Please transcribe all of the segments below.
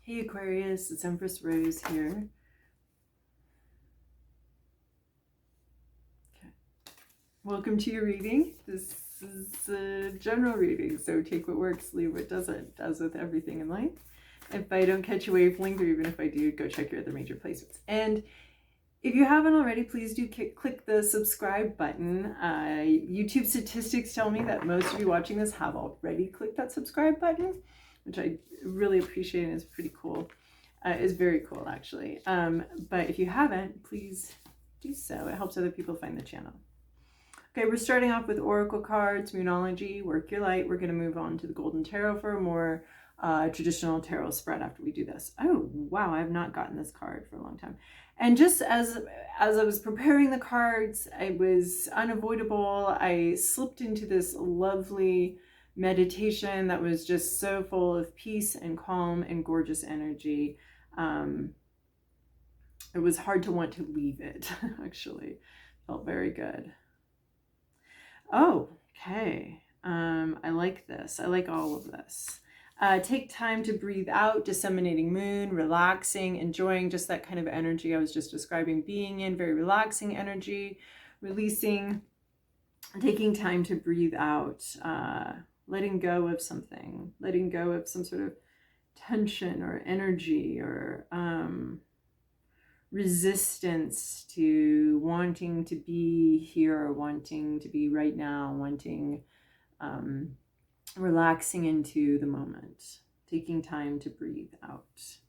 Hey Aquarius, it's Empress Rose here. Okay. Welcome to your reading. This is a general reading, so take what works, leave what doesn't, as with everything in life. If I don't catch a wavelength, or even if I do, go check your other major placements. And if you haven't already, please do click the subscribe button. YouTube statistics tell me that most of you watching this have already clicked that subscribe button, which I really appreciate and is pretty cool. Is very cool, actually. But if you haven't, please do so. It helps other people find the channel. Okay, we're starting off with Oracle cards, Moonology, Work Your Light. We're going to move on to the Golden Tarot for a more traditional tarot spread after we do this. Oh, wow, I have not gotten this card for a long time. And just as I was preparing the cards, it was unavoidable. I slipped into this lovely meditation that was just so full of peace and calm and gorgeous energy. It was hard to want to leave it, actually. Felt very good. Oh, okay. I like this. I like all of this. Take time to breathe out, disseminating moon, relaxing, enjoying just that kind of energy I was just describing being in, very relaxing energy, releasing, taking time to breathe out, letting go of something, letting go of some sort of tension or energy or resistance to wanting to be here or wanting to be right now, wanting relaxing into the moment, taking time to breathe out.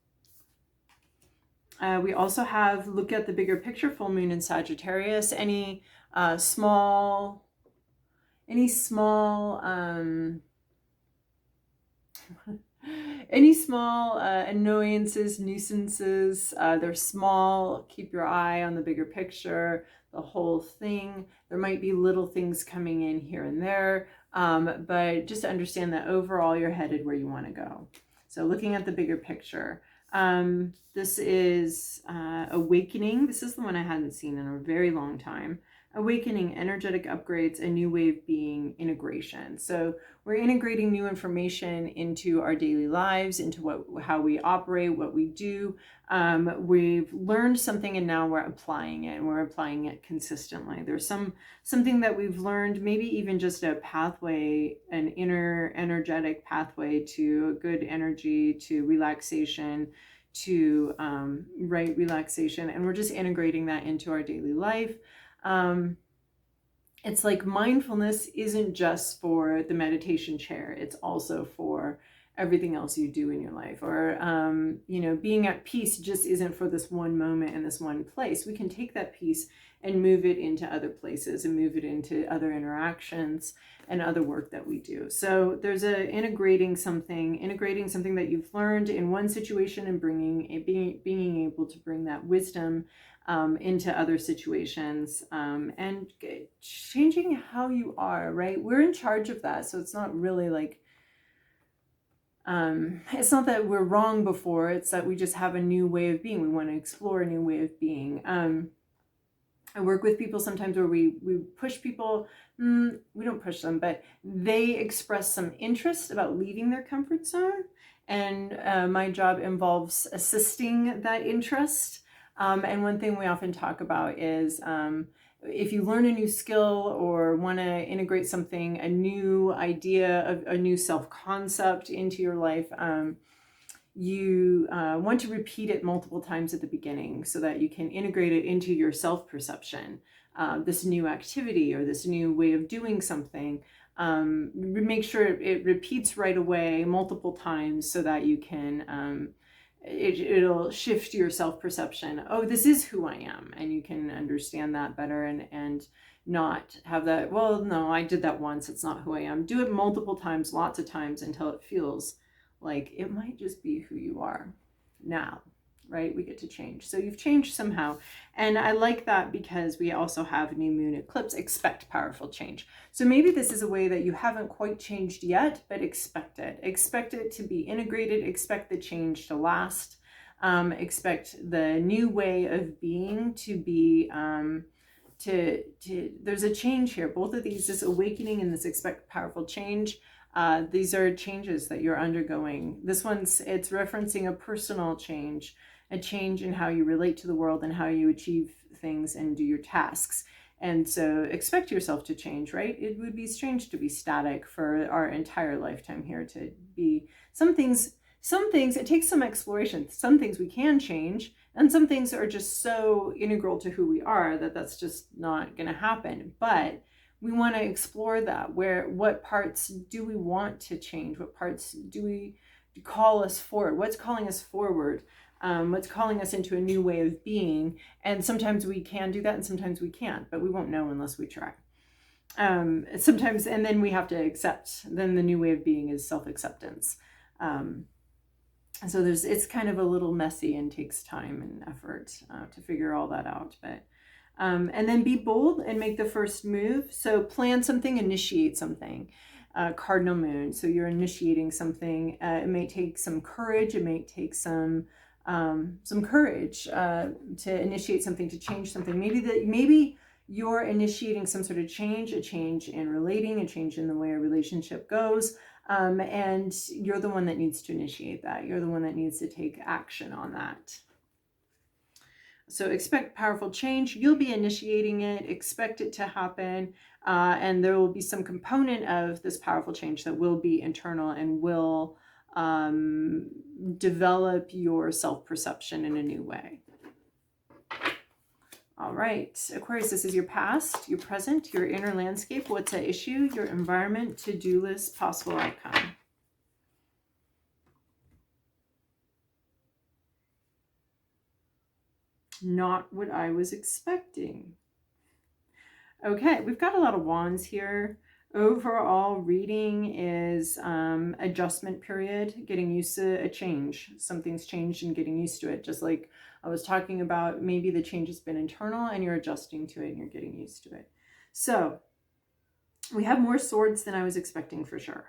We also have look at the bigger picture, full moon in Sagittarius. Any small annoyances, nuisances, they're small. Keep your eye on the bigger picture, the whole thing. There might be little things coming in here and there, but just understand that overall you're headed where you want to go. So looking at the bigger picture, this is Awakening. This is the one I hadn't seen in a very long time. Awakening, energetic upgrades, a new way of being, integration. So we're integrating new information into our daily lives, into how we operate, what we do. We've learned something and now we're applying it, and we're applying it consistently. There's something that we've learned, maybe even just a pathway, an inner energetic pathway to good energy, to relaxation, to right relaxation, and we're just integrating that into our daily life. It's like mindfulness isn't just for the meditation chair, it's also for everything else you do in your life. Or being at peace just isn't for this one moment in this one place. We can take that peace and move it into other places and move it into other interactions and other work that we do. So there's integrating something that you've learned in one situation and being able to bring that wisdom into other situations, and changing how you are, right? We're in charge of that. So it's not really like, it's not that we're wrong before, it's that we just have a new way of being. We want to explore a new way of being. I work with people sometimes where we push people, we don't push them, but they express some interest about leaving their comfort zone. And my job involves assisting that interest. And one thing we often talk about is if you learn a new skill or want to integrate something, a new idea, a new self-concept into your life, you want to repeat it multiple times at the beginning so that you can integrate it into your self-perception, this new activity or this new way of doing something. Make sure it repeats right away multiple times so that you can it'll shift your self-perception. Oh, this is who I am, and you can understand that better and not have that, well, no, I did that once, it's not who I am. Do it multiple times, lots of times, until it feels like it might just be who you are now, right? We get to change. So you've changed somehow. And I like that because we also have new moon eclipse, expect powerful change. So maybe this is a way that you haven't quite changed yet, but expect it. Expect it to be integrated, expect the change to last, expect the new way of being to be, there's a change here. Both of these, this awakening and this expect powerful change, These are changes that you're undergoing. This one's, it's referencing a personal change, a change in how you relate to the world and how you achieve things and do your tasks. And so expect yourself to change, right? It would be strange to be static for our entire lifetime here, to be some things, it takes some exploration. Some things we can change, and some things are just so integral to who we are that that's just not going to happen. But we want to explore that. What parts do we want to change? What parts do we call us forward? What's calling us forward? What's calling us into a new way of being? And sometimes we can do that and sometimes we can't, but we won't know unless we try. Sometimes, and then we have to accept, then the new way of being is self-acceptance. So it's kind of a little messy and takes time and effort to figure all that out. But and then be bold and make the first move. So plan something, initiate something. Cardinal moon. So you're initiating something. It may take some courage. It may take some courage to initiate something, to change something. Maybe you're initiating some sort of change, a change in relating, a change in the way a relationship goes. And you're the one that needs to initiate that. You're the one that needs to take action on that. So expect powerful change. You'll be initiating it. Expect it to happen. And there will be some component of this powerful change that will be internal and will develop your self-perception in a new way. All right, Aquarius, this is your past, your present, your inner landscape, what's at issue, your environment, to-do list, possible outcome. Not what I was expecting. Okay, we've got a lot of wands here. Overall reading is adjustment period, getting used to a change. Something's changed and getting used to it. Just like I was talking about, maybe the change has been internal and you're adjusting to it and you're getting used to it. So we have more swords than I was expecting for sure.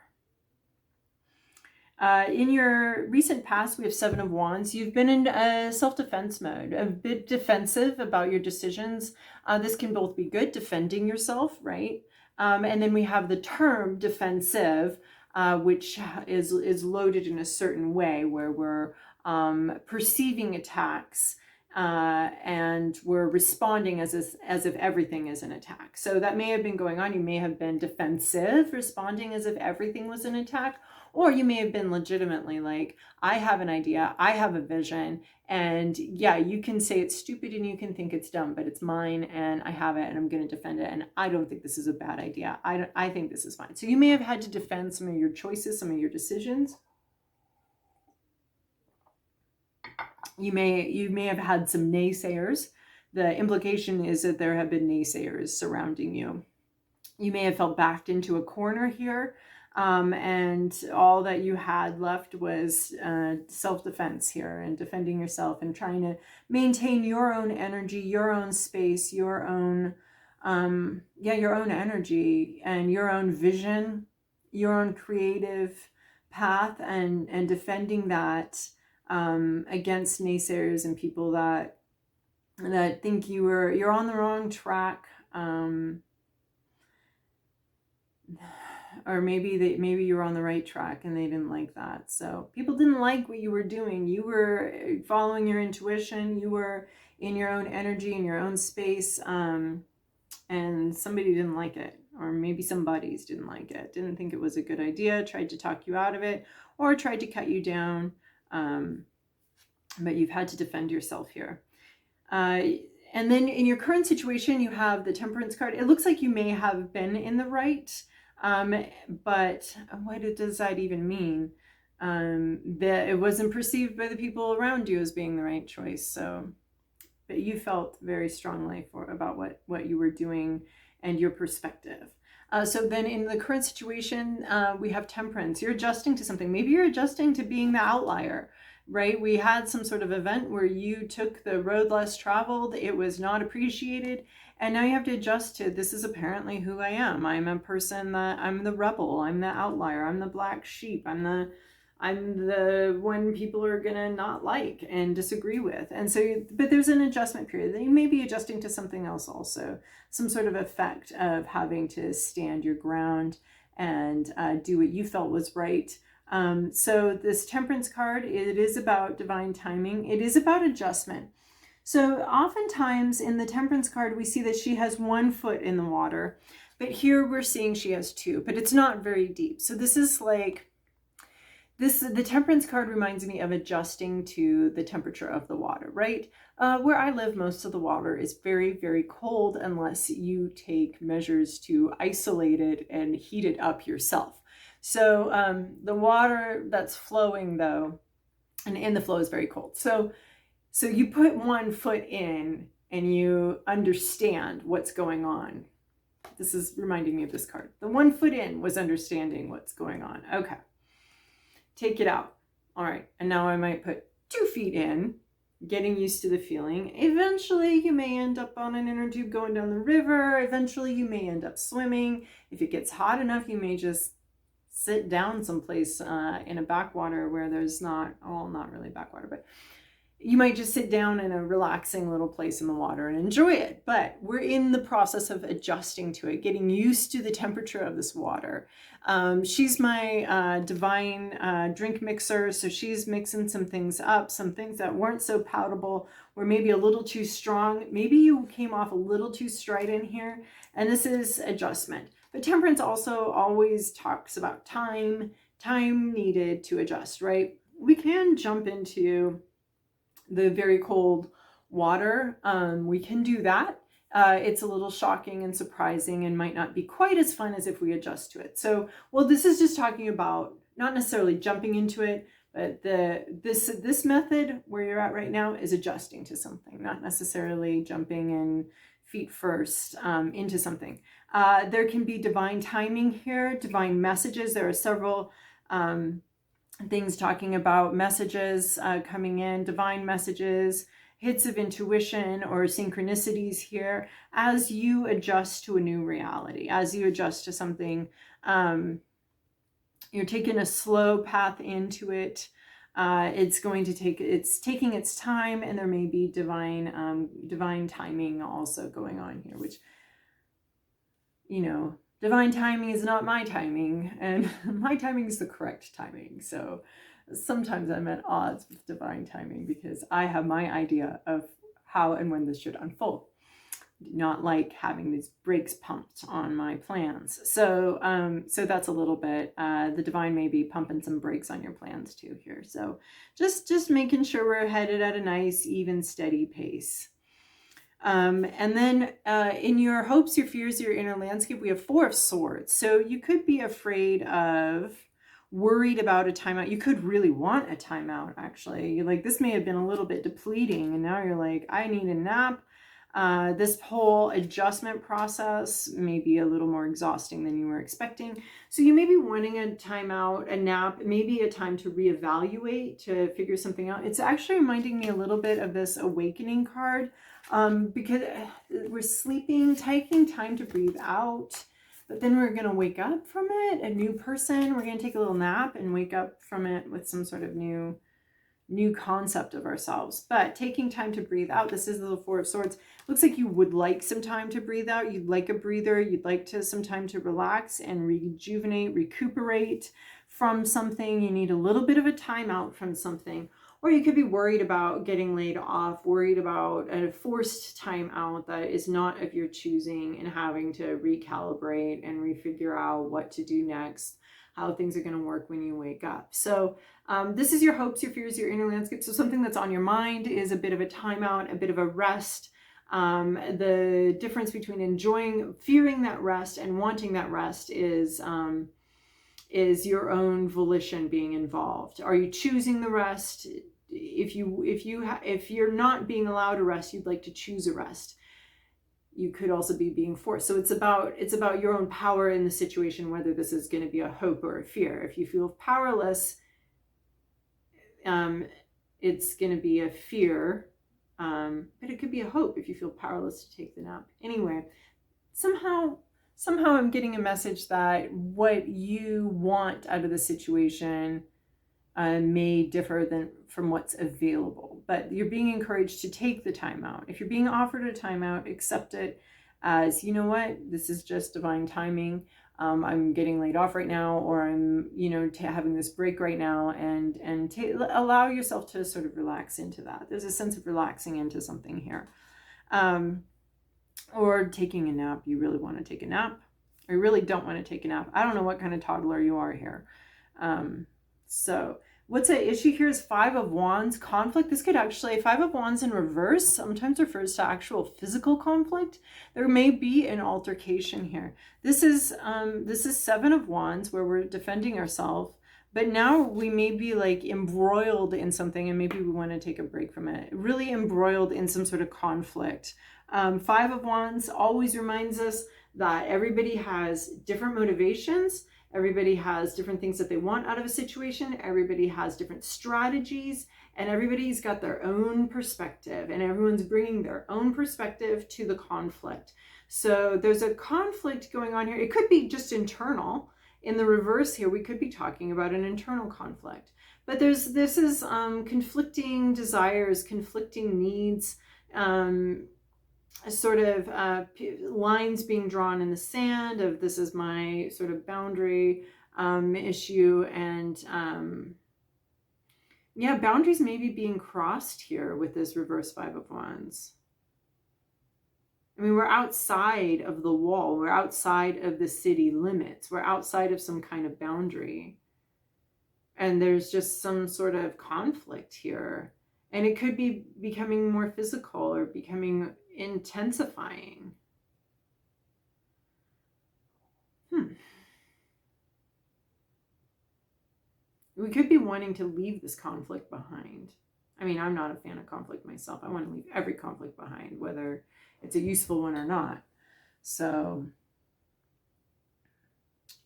In your recent past, we have 7 of Wands. You've been in a self-defense mode, a bit defensive about your decisions. This can both be good, defending yourself, right? And then we have the term defensive, which is loaded in a certain way where we're perceiving attacks and we're responding as if everything is an attack. So that may have been going on. You may have been defensive, responding as if everything was an attack. Or you may have been legitimately like, I have an idea, I have a vision, and yeah, you can say it's stupid and you can think it's dumb, but it's mine and I have it and I'm going to defend it. And I don't think this is a bad idea. I think this is fine. So you may have had to defend some of your choices, some of your decisions. You may have had some naysayers. The implication is that there have been naysayers surrounding you. You may have felt backed into a corner here. And all that you had left was self-defense here and defending yourself and trying to maintain your own energy, your own space, your own energy and your own vision, your own creative path, and defending that against naysayers and people that think you're on the wrong track. Or maybe you were on the right track and they didn't like that. So people didn't like what you were doing. You were following your intuition. You were in your own energy, in your own space. And somebody didn't like it. Or maybe some buddies didn't like it. Didn't think it was a good idea. Tried to talk you out of it. Or tried to cut you down. But you've had to defend yourself here. And then in your current situation, you have the Temperance card. It looks like you may have been in the right. But what does that even mean? That it wasn't perceived by the people around you as being the right choice. So, but you felt very strongly about what you were doing and your perspective. So then in the current situation, we have Temperance. You're adjusting to something. Maybe you're adjusting to being the outlier, right? We had some sort of event where you took the road less traveled. It was not appreciated. And now you have to adjust to, this is apparently who I am. I'm a person that I'm the rebel. I'm the outlier. I'm the black sheep. I'm the one people are going to not like and disagree with. And so, but there's an adjustment period. You may be adjusting to something else also. Some sort of effect of having to stand your ground and do what you felt was right. So this Temperance card, it is about divine timing. It is about adjustment. So oftentimes in the Temperance card, we see that she has one foot in the water, but here we're seeing she has two, but it's not very deep. So this is like, the Temperance card reminds me of adjusting to the temperature of the water, right? Where I live, most of the water is very, very cold unless you take measures to isolate it and heat it up yourself. So the water that's flowing though, and the flow is very cold. So you put one foot in and you understand what's going on. This is reminding me of this card. The 1 foot in was understanding what's going on. Okay. Take it out. All right. And now I might put 2 feet in, getting used to the feeling. Eventually you may end up on an inner tube going down the river. Eventually you may end up swimming. If it gets hot enough, you may just sit down someplace in a backwater where there's not really backwater, but you might just sit down in a relaxing little place in the water and enjoy it. But we're in the process of adjusting to it, getting used to the temperature of this water. She's my divine drink mixer. So she's mixing some things up, some things that weren't so palatable, or maybe a little too strong. Maybe you came off a little too strident here. And this is adjustment. But Temperance also always talks about time needed to adjust, right? We can jump into the very cold water. We can do that. It's a little shocking and surprising and might not be quite as fun as if we adjust to it. So, well, this is just talking about not necessarily jumping into it, but this method where you're at right now is adjusting to something, not necessarily jumping in feet first into something. There can be divine timing here, divine messages. There are several things talking about messages coming in, divine messages, hits of intuition or synchronicities here as you adjust to a new reality, as you adjust to something. You're taking a slow path into it. It's taking its time, and there may be divine timing also going on here, which, divine timing is not my timing, and my timing is the correct timing. So sometimes I'm at odds with divine timing because I have my idea of how and when this should unfold. I do not like having these brakes pumped on my plans. So that's a little bit, the divine may be pumping some brakes on your plans too here. So just making sure we're headed at a nice, even, steady pace. And then in your hopes, your fears, your inner landscape, we have 4 of Swords. So you could be afraid of, worried about a timeout. You could really want a timeout, actually. You're like, this may have been a little bit depleting, and now you're like, I need a nap. This whole adjustment process may be a little more exhausting than you were expecting. So you may be wanting a timeout, a nap, maybe a time to reevaluate, to figure something out. It's actually reminding me a little bit of this Awakening card. Because we're sleeping, taking time to breathe out, but then we're going to wake up from it, a new person. We're going to take a little nap and wake up from it with some sort of new concept of ourselves. But taking time to breathe out, this is the 4 of Swords. Looks like you would like some time to breathe out. You'd like a breather. You'd like some time to relax and rejuvenate, recuperate from something. You need a little bit of a timeout from something. Or you could be worried about getting laid off, worried about a forced time out that is not of your choosing, and having to recalibrate and refigure out what to do next, how things are going to work when you wake up. So this is your hopes, your fears, your inner landscape. So something that's on your mind is a bit of a timeout, a bit of a rest. The difference between fearing that rest and wanting that rest is your own volition being involved. Are you choosing the rest? If you're not being allowed to rest, you'd like to choose a rest. You could also be being forced. So it's about your own power in the situation, whether this is going to be a hope or a fear. If you feel powerless, it's going to be a fear, but it could be a hope if you feel powerless to take the nap. Anyway, somehow I'm getting a message that what you want out of the situation may differ from what's available, but you're being encouraged to take the time out. If you're being offered a timeout, accept it as, you know what, this is just divine timing. I'm getting laid off right now, or I'm, you know, having this break right now, and allow yourself to sort of relax into that. There's a sense of relaxing into something here. Or taking a nap. You really want to take a nap, or you really don't want to take a nap. I don't know what kind of toddler you are here. So what's an issue here is Five of Wands, conflict. This could actually, Five of Wands in reverse sometimes refers to actual physical conflict. There may be an altercation here. This is Seven of Wands, where we're defending ourselves, but now we may be like embroiled in something, and maybe we want to take a break from it. Really embroiled in some sort of conflict. Five of Wands always reminds us that everybody has different motivations. Everybody has different things that they want out of a situation. Everybody has different strategies, and everybody's got their own perspective, and everyone's bringing their own perspective to the conflict. So there's a conflict going on here. It could be just internal. In the reverse here, we could be talking about an internal conflict. But this is conflicting desires, conflicting needs, sort of lines being drawn in the sand of this is my sort of boundary issue, and yeah, boundaries maybe being crossed here with this reverse Five of Wands. I mean, we're outside of the wall, we're outside of the city limits, we're outside of some kind of boundary, and there's just some sort of conflict here, and it could be becoming more physical or becoming intensifying. We could be wanting to leave this conflict behind. I mean, I'm not a fan of conflict myself. I want to leave every conflict behind, whether it's a useful one or not. So,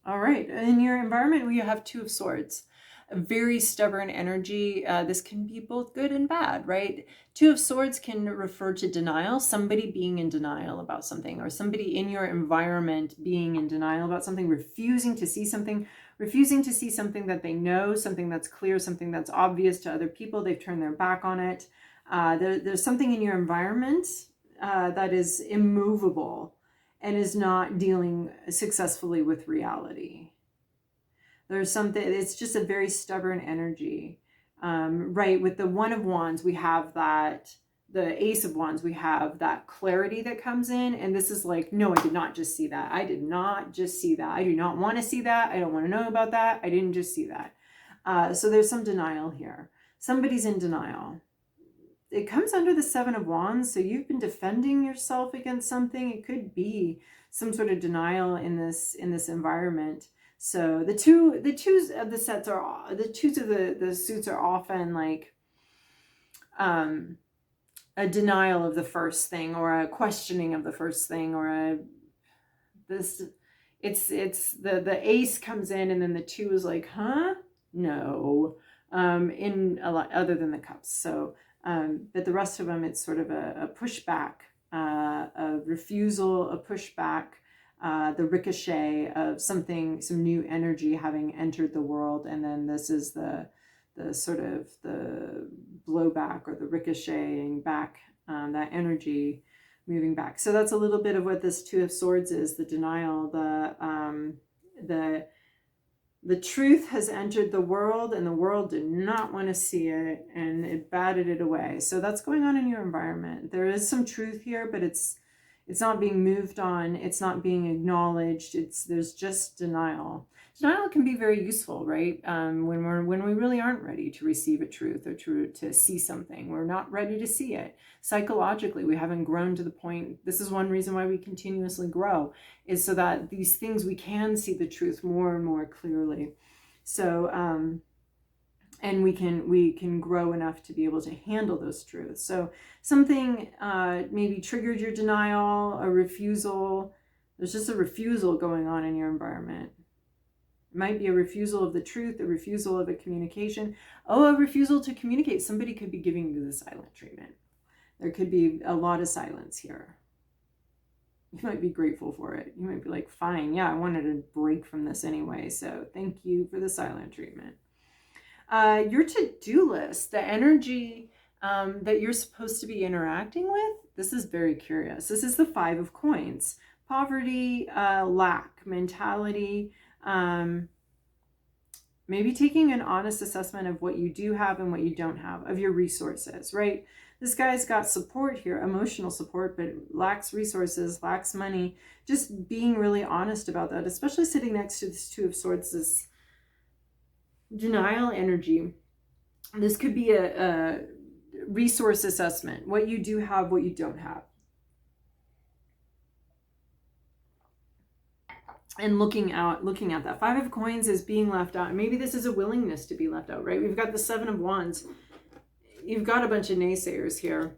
all right. In your environment, we have Two of Swords. A very stubborn energy. This can be both good and bad, right? Two of Swords can refer to denial, somebody being in denial about something, or somebody in your environment being in denial about something, refusing to see something that they know, something that's clear, something that's obvious to other people. They've turned their back on it. There's something in your environment that is immovable and is not dealing successfully with reality. There's something, it's just a very stubborn energy, right? With the One of Wands, we have that, the Ace of Wands, we have that clarity that comes in. And this is like, no, I did not just see that. I did not just see that. I do not want to see that. I don't want to know about that. I didn't just see that. So there's some denial here. Somebody's in denial. It comes under the Seven of Wands. So you've been defending yourself against something. It could be some sort of denial in this environment. So the twos of the sets are, the twos of the suits are often like a denial of the first thing, or a questioning of the first thing, or it's the ace comes in, and then the two is like, huh? No. In a lot other than the cups. So but the rest of them, it's sort of a pushback, a refusal, a pushback. The ricochet of something, some new energy having entered the world, and then this is the sort of the blowback or the ricocheting back, that energy moving back. So that's a little bit of what this Two of Swords is: the denial, the truth has entered the world, and the world did not want to see it, and it batted it away. So that's going on in your environment. There is some truth here, but it's not being moved on. It's not being acknowledged. There's just denial. Denial can be very useful, right? When we really aren't ready to receive a truth, or to see something. We're not ready to see it. Psychologically, we haven't grown to the point. This is one reason why we continuously grow, is so that these things, we can see the truth more and more clearly. So, and we can grow enough to be able to handle those truths. So something maybe triggered your denial, a refusal. There's just a refusal going on in your environment. It might be a refusal of the truth, a refusal of a communication. Oh, a refusal to communicate. Somebody could be giving you the silent treatment. There could be a lot of silence here. You might be grateful for it. You might be like, fine, yeah, I wanted a break from this anyway, so thank you for the silent treatment. Your to-do list, the energy that you're supposed to be interacting with, this is very curious. This is the Five of Coins. poverty, lack mentality, maybe taking an honest assessment of what you do have and what you don't have, of your resources, right? This guy's got support here, emotional support, but lacks resources, lacks money. Just being really honest about that, especially sitting next to this Two of Swords, this denial energy. This could be a resource assessment, what you do have, what you don't have. And looking at that. Five of Coins is being left out. Maybe this is a willingness to be left out, right? We've got the Seven of Wands. You've got a bunch of naysayers here.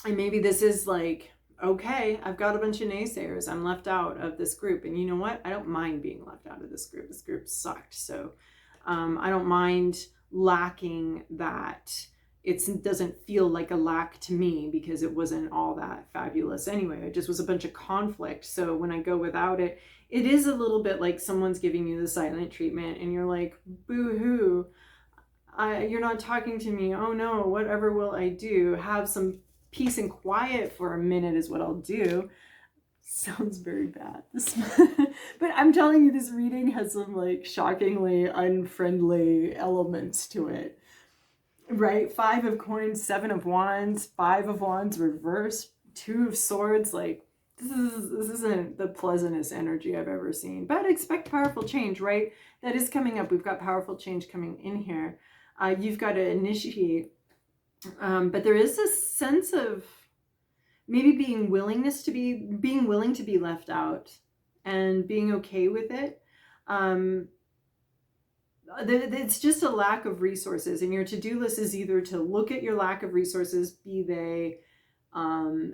And maybe this is like, okay, I've got a bunch of naysayers. I'm left out of this group. And you know what? I don't mind being left out of this group. This group sucked. So I don't mind lacking that. It doesn't feel like a lack to me because it wasn't all that fabulous anyway. It just was a bunch of conflict. So when I go without it, it is a little bit like someone's giving you the silent treatment and you're like, boo-hoo, you're not talking to me. Oh no, whatever will I do? Have some peace and quiet for a minute is what I'll do. Sounds very bad. But I'm telling you, this reading has some like shockingly unfriendly elements to it. Right? Five of Coins, Seven of Wands, Five of Wands reverse, Two of Swords. Like, this isn't the pleasantest energy I've ever seen. But expect powerful change, right? That is coming up. We've got powerful change coming in here. You've got to initiate. But there is a sense of maybe being willing to be left out and being okay with it. It's just a lack of resources, and your to-do list is either to look at your lack of resources, be they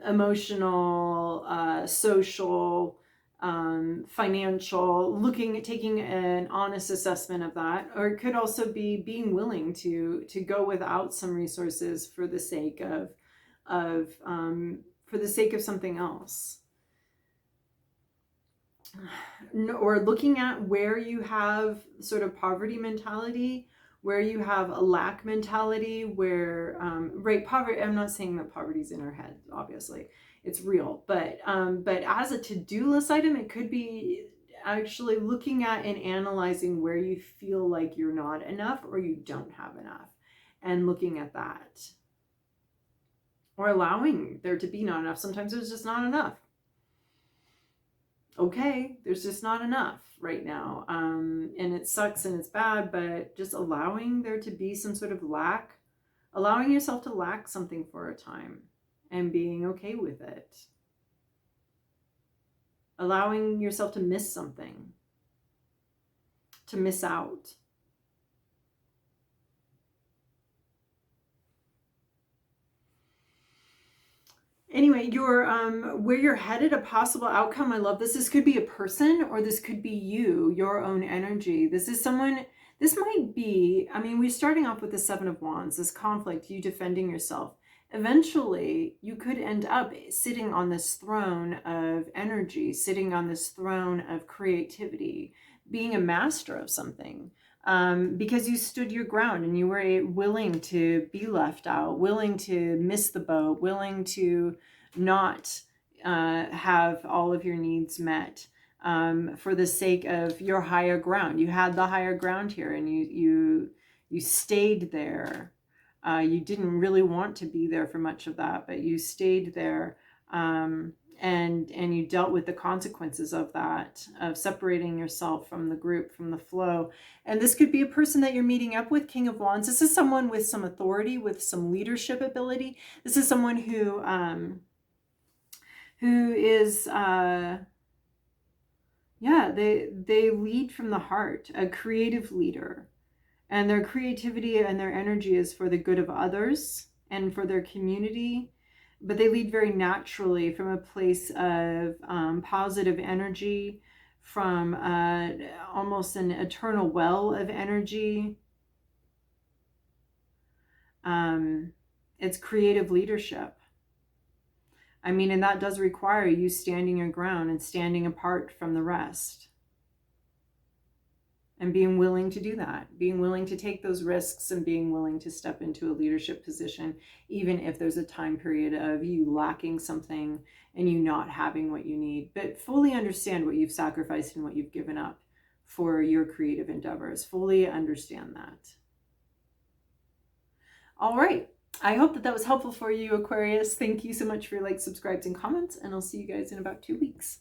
emotional, social, financial, taking an honest assessment of that, or it could also be being willing to go without some resources for the sake of something else. Or looking at where you have sort of poverty mentality, where you have a lack mentality, where, right, poverty, I'm not saying that poverty's in our head, obviously, it's real, but as a to-do list item, it could be actually looking at and analyzing where you feel like you're not enough or you don't have enough, and looking at that. Or allowing there to be not enough. Sometimes there's just not enough. Okay, there's just not enough right now. And it sucks and it's bad, but just allowing there to be some sort of lack, allowing yourself to lack something for a time and being okay with it. Allowing yourself to miss something, to miss out. Anyway, where you're headed, a possible outcome. I love this. This could be a person, or this could be you, your own energy. This is someone, this might be, I mean, we're starting off with the Seven of Wands, this conflict, you defending yourself. Eventually, you could end up sitting on this throne of energy, sitting on this throne of creativity, being a master of something. Because you stood your ground and you were willing to be left out, willing to miss the boat, willing to not have all of your needs met for the sake of your higher ground. You had the higher ground here, and you stayed there. You didn't really want to be there for much of that, but you stayed there. And you dealt with the consequences of that, of separating yourself from the group, from the flow. And this could be a person that you're meeting up with, King of Wands. This is someone with some authority, with some leadership ability. This is someone who is, they lead from the heart, a creative leader. And their creativity and their energy is for the good of others and for their community. But they lead very naturally from a place of positive energy, from almost an eternal well of energy. It's creative leadership. I mean, and that does require you standing your ground and standing apart from the rest. and being willing to do that, being willing to take those risks and being willing to step into a leadership position, even if there's a time period of you lacking something and you not having what you need, but fully understand what you've sacrificed and what you've given up for your creative endeavors. Fully understand that. All right. I hope that was helpful for you, Aquarius. Thank you so much for your likes, subscribes, and comments, and I'll see you guys in about 2 weeks.